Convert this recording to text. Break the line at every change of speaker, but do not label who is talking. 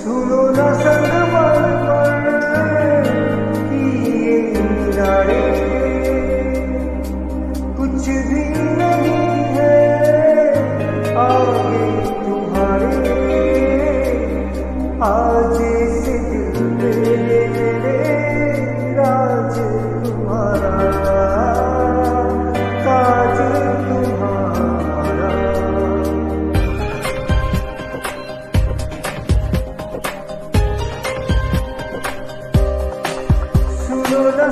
सुनो ना संगमरमर की ये मीनारे, कुछ भी नहीं है आगे तुम्हारे। आज से दिल पे मेरे राज तुम्हारा, ताज तुम्हारा। सुनो ना